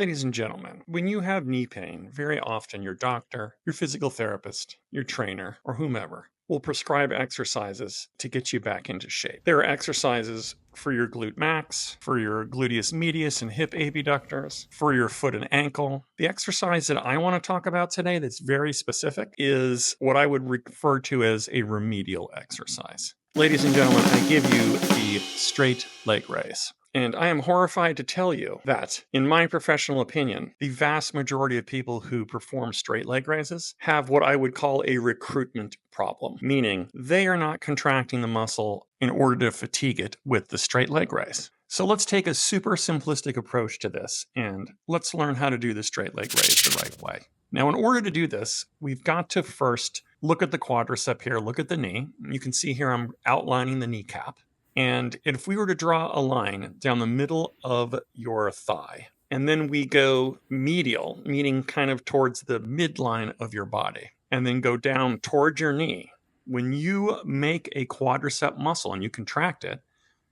Ladies and gentlemen, when you have knee pain, very often your doctor, your physical therapist, your trainer, or whomever will prescribe exercises to get you back into shape. There are exercises for your glute max, for your gluteus medius and hip abductors, for your foot and ankle. The exercise that I want to talk about today that's very specific is what I would refer to as a remedial exercise. Ladies and gentlemen, I give you the straight leg raise. And I am horrified to tell you that, in my professional opinion, the vast majority of people who perform straight leg raises have what I would call a recruitment problem, meaning they are not contracting the muscle in order to fatigue it with the straight leg raise. So let's take a super simplistic approach to this, and let's learn how to do the straight leg raise the right way. Now, in order to do this, we've got to first look at the quadricep here, look at the knee. You can see here I'm outlining the kneecap. And if we were to draw a line down the middle of your thigh, and then we go medial, meaning kind of towards the midline of your body, and then go down towards your knee, when you make a quadricep muscle and you contract it,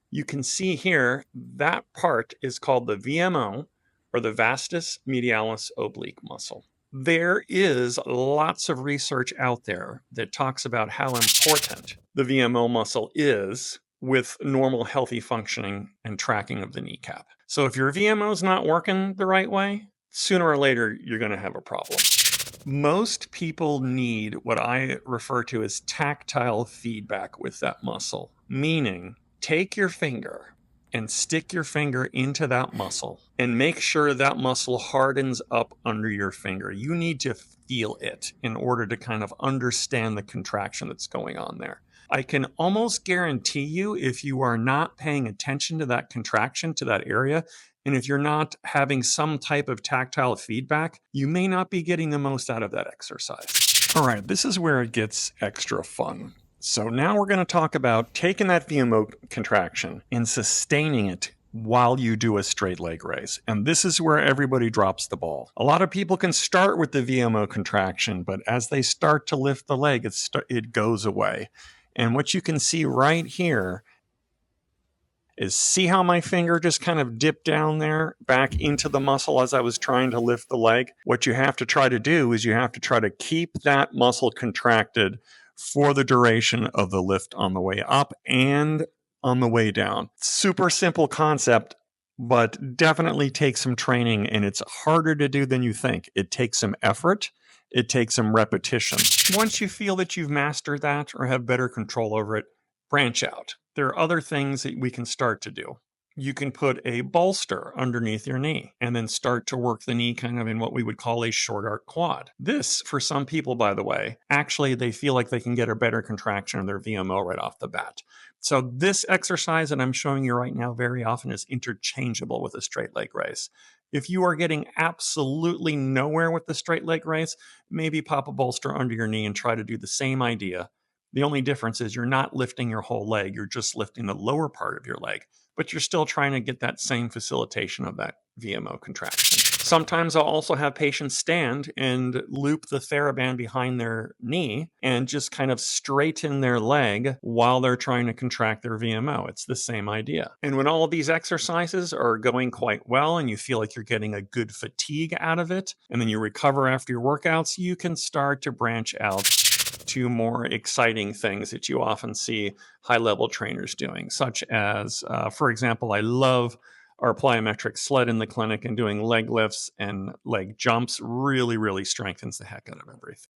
you can see here that part is called the VMO, or the vastus medialis oblique muscle. There is lots of research out there that talks about how important the VMO muscle is with normal healthy functioning and tracking of the kneecap. So if your VMO is not working the right way, sooner or later, you're going to have a problem. Most people need what I refer to as tactile feedback with that muscle, meaning take your finger and stick your finger into that muscle and make sure that muscle hardens up under your finger. You need to feel it in order to kind of understand the contraction that's going on there. I can almost guarantee you, if you are not paying attention to that contraction, to that area, and if you're not having some type of tactile feedback, you may not be getting the most out of that exercise. All right, this is where it gets extra fun. So now we're going to talk about taking that VMO contraction and sustaining it while you do a straight leg raise. And this is where everybody drops the ball. A lot of people can start with the VMO contraction, but as they start to lift the leg, it goes away. And what you can see right here is, see how my finger just kind of dipped down there back into the muscle as I was trying to lift the leg? What you have to try to do is you have to try to keep that muscle contracted for the duration of the lift on the way up and on the way down. Super simple concept, but definitely takes some training, and it's harder to do than you think. It takes some effort. It takes some repetition. Once you feel that you've mastered that or have better control over it, branch out. There are other things that we can start to do. You can put a bolster underneath your knee and then start to work the knee kind of in what we would call a short arc quad. This, for some people, by the way, actually they feel like they can get a better contraction of their VMO right off the bat. So this exercise that I'm showing you right now very often is interchangeable with a straight leg raise. If you are getting absolutely nowhere with the straight leg raise, maybe pop a bolster under your knee and try to do the same idea. The only difference is you're not lifting your whole leg, you're just lifting the lower part of your leg, but you're still trying to get that same facilitation of that VMO contraction. Sometimes I'll also have patients stand and loop the TheraBand behind their knee and just kind of straighten their leg while they're trying to contract their VMO. It's the same idea. And when all of these exercises are going quite well and you feel like you're getting a good fatigue out of it, and then you recover after your workouts, you can start to branch out to more exciting things that you often see high-level trainers doing, such as, for example, I love our plyometric sled in the clinic, and doing leg lifts and leg jumps really, really strengthens the heck out of everything.